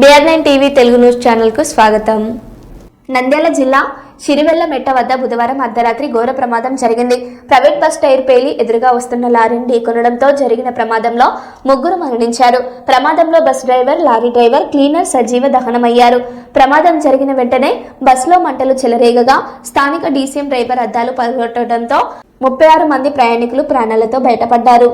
BR9 TV Telugu news channel కు స్వాగతం. నంద్యాల జిల్లా శిరివెల్లమెట్ట వద్ద బుధవారం అర్ధరాత్రి ఘోర ప్రమాదం జరిగింది. ప్రైవేట్ బస్ టైర్ పేలి ఎదురుగా వస్తున్న లారీని ఢీకొనడంతో జరిగిన ప్రమాదంలో ముగ్గురు మరణించారు. ప్రమాదంలో bus driver, lorry driver, cleaner సజీవ దహనమయ్యారు. ప్రమాదం జరిగిన వెంటనే బస్సులో మంటలు చెలరేగగా స్థానిక డీసీఎం డ్రైవర్ అద్దాలు పగలగొట్టడంతో 36 మంది ప్రయాణికులు ప్రాణాలతో బయటపడ్డారు.